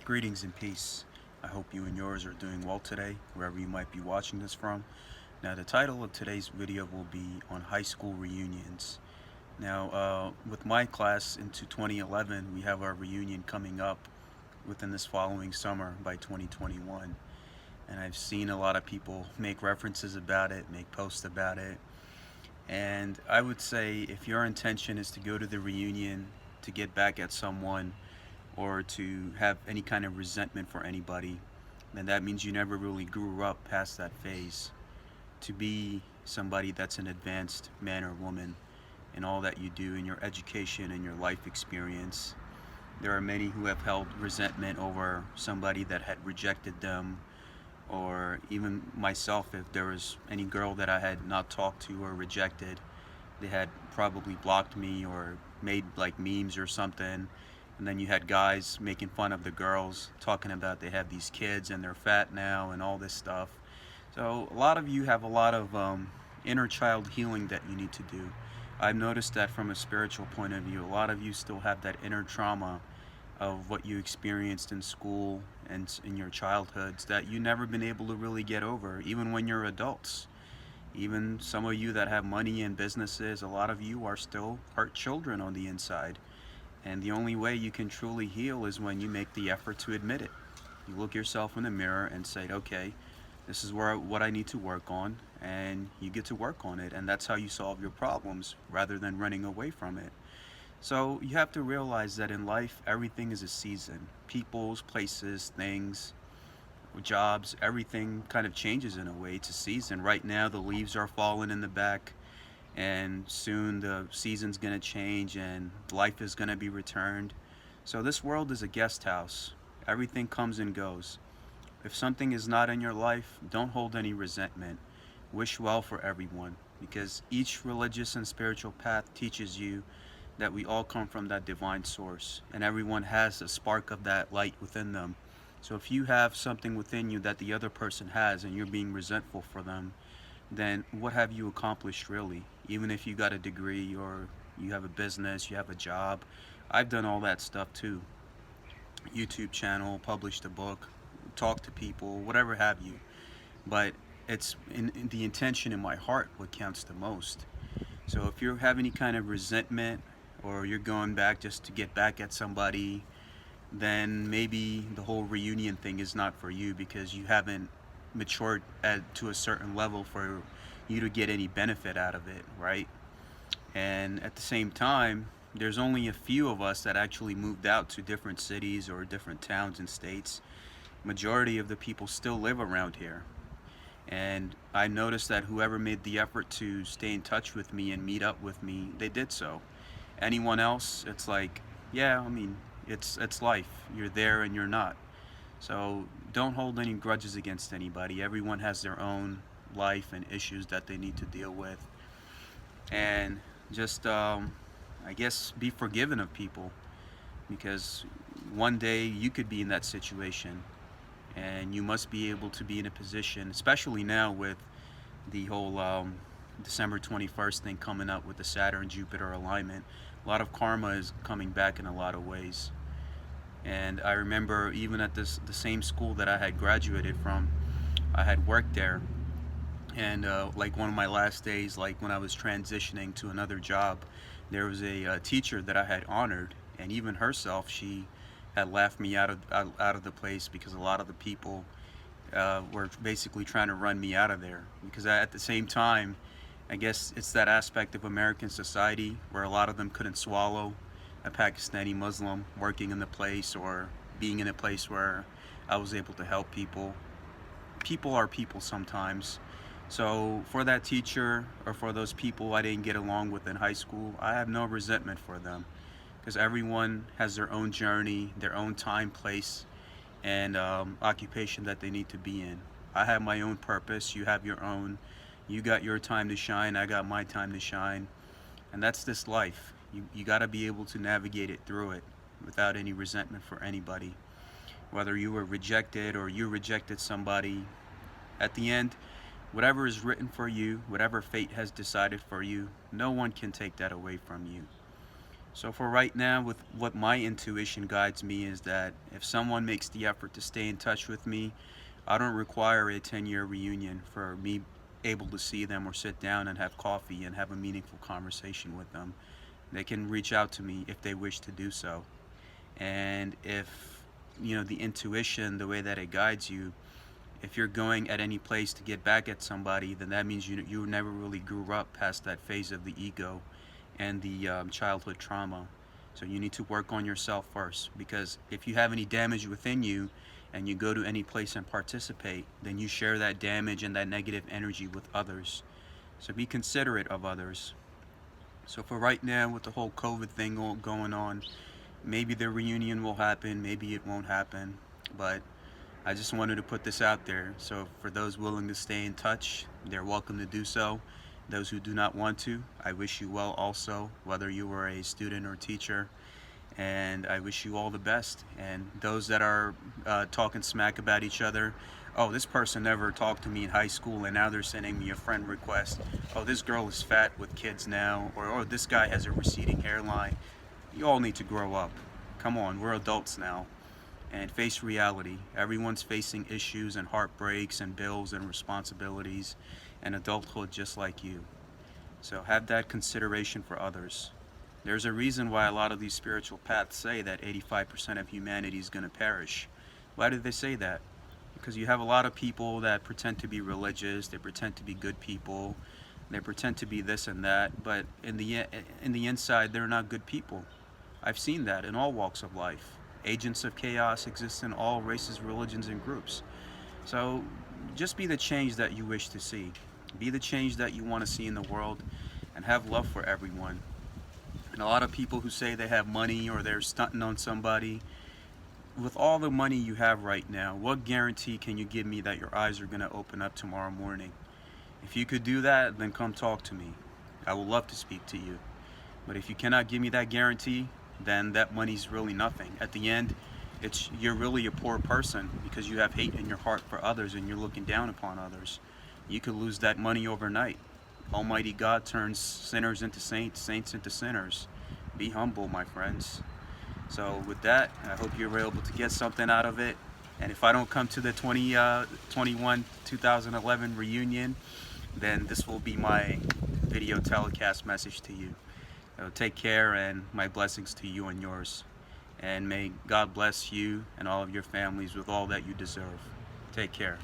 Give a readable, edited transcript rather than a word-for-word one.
Greetings and peace. I hope you and yours are doing well today, wherever you might be watching this from. Now, the title of today's video will be on high school reunions. Now, with my class into 2011, we have our reunion coming up within this following summer by 2021. And I've seen a lot of people make references about it, make posts about it. And I would say if your intention is to go to the reunion to get back at someone, or to have any kind of resentment for anybody, then that means you never really grew up past that phase to be somebody that's an advanced man or woman in all that you do in your education and your life experience. There are many who have held resentment over somebody that had rejected them, or even myself, if there was any girl that I had not talked to or rejected, they had probably blocked me or made like memes or something. And then you had guys making fun of the girls, talking about they have these kids and they're fat now and all this stuff. So a lot of you have a lot of inner child healing that you need to do. I've noticed that from a spiritual point of view, a lot of you still have that inner trauma of what you experienced in school and in your childhoods that you never been able to really get over, even when you're adults. Even some of you that have money and businesses, a lot of you are still hurt children on the inside. And the only way you can truly heal is when you make the effort to admit it. You look yourself in the mirror and say, okay, this is what I need to work on, and you get to work on it. And that's how you solve your problems rather than running away from it. So you have to realize that in life, everything is a season. People's, places, things, jobs, everything kind of changes in a way. It's a season. Right now, the leaves are falling in the back, and soon the season's going to change and life is going to be returned. So this world is a guest house. Everything comes and goes. If something is not in your life, don't hold any resentment. Wish well for everyone, because each religious and spiritual path teaches you that we all come from that divine source, and everyone has a spark of that light within them. So if you have something within you that the other person has and you're being resentful for them, then what have you accomplished really? Even if you got a degree or you have a business, you have a job. I've done all that stuff too. YouTube channel, published a book, talk to people, whatever have you. But it's in the intention in my heart what counts the most. So if you have any kind of resentment, or you're going back just to get back at somebody, then maybe the whole reunion thing is not for you, because you haven't matured to a certain level for you to get any benefit out of it, right? And at the same time, there's only a few of us that actually moved out to different cities or different towns and states. Majority of the people still live around here. And I noticed that whoever made the effort to stay in touch with me and meet up with me, they did so. Anyone else, it's like, yeah, I mean, it's life. You're there and you're not. So don't hold any grudges against anybody. Everyone has their own life and issues that they need to deal with. And just, I guess, be forgiving of people, because one day you could be in that situation, and you must be able to be in a position, especially now with the whole December 21st thing coming up with the Saturn-Jupiter alignment. A lot of karma is coming back in a lot of ways. And I remember even at the same school that I had graduated from, I had worked there, and like one of my last days, like when I was transitioning to another job, there was a teacher that I had honored, and even herself, she had laughed me out of the place, because a lot of the people were basically trying to run me out of there. Because at the same time, I guess it's that aspect of American society where a lot of them couldn't swallow a Pakistani Muslim working in the place, or being in a place where I was able to help people. People are people sometimes. So for that teacher, or for those people I didn't get along with in high school, I have no resentment for them, because everyone has their own journey, their own time, place, and occupation that they need to be in. I have my own purpose, you have your own. You got your time to shine, I got my time to shine. And that's this life. You got to be able to navigate it through it without any resentment for anybody. Whether you were rejected or you rejected somebody, at the end, whatever is written for you, whatever fate has decided for you, no one can take that away from you. So for right now, with what my intuition guides me is that if someone makes the effort to stay in touch with me, I don't require a 10-year reunion for me able to see them or sit down and have coffee and have a meaningful conversation with them. They can reach out to me if they wish to do so. And if, the intuition, the way that it guides you, if you're going at any place to get back at somebody, then that means you never really grew up past that phase of the ego and the childhood trauma. So you need to work on yourself first, because if you have any damage within you and you go to any place and participate, then you share that damage and that negative energy with others. So be considerate of others. So for right now, with the whole COVID thing going on, maybe the reunion will happen, maybe it won't happen, but I just wanted to put this out there. So for those willing to stay in touch, they're welcome to do so. Those who do not want to, I wish you well also, whether you were a student or teacher, and I wish you all the best. And those that are talking smack about each other, oh, this person never talked to me in high school and now they're sending me a friend request. Oh, this girl is fat with kids now, or oh, this guy has a receding hairline. You all need to grow up. Come on, we're adults now. And face reality. Everyone's facing issues and heartbreaks and bills and responsibilities and adulthood just like you. So have that consideration for others. There's a reason why a lot of these spiritual paths say that 85% of humanity is going to perish. Why do they say that? Because you have a lot of people that pretend to be religious, they pretend to be good people, they pretend to be this and that, but in the inside they're not good people. I've seen that in all walks of life. Agents of chaos exist in all races, religions, and groups. So just be the change that you wish to see. Be the change that you want to see in the world, and have love for everyone. And a lot of people who say they have money or they're stunting on somebody, with all the money you have right now, what guarantee can you give me that your eyes are going to open up tomorrow morning? If you could do that, then come talk to me. I would love to speak to you. But if you cannot give me that guarantee, then that money's really nothing. At the end, you're really a poor person because you have hate in your heart for others and you're looking down upon others. You could lose that money overnight. Almighty God turns sinners into saints, saints into sinners. Be humble, my friends. So with that, I hope you were able to get something out of it. And if I don't come to the 2011 reunion, then this will be my video telecast message to you. So take care, and my blessings to you and yours. And may God bless you and all of your families with all that you deserve. Take care.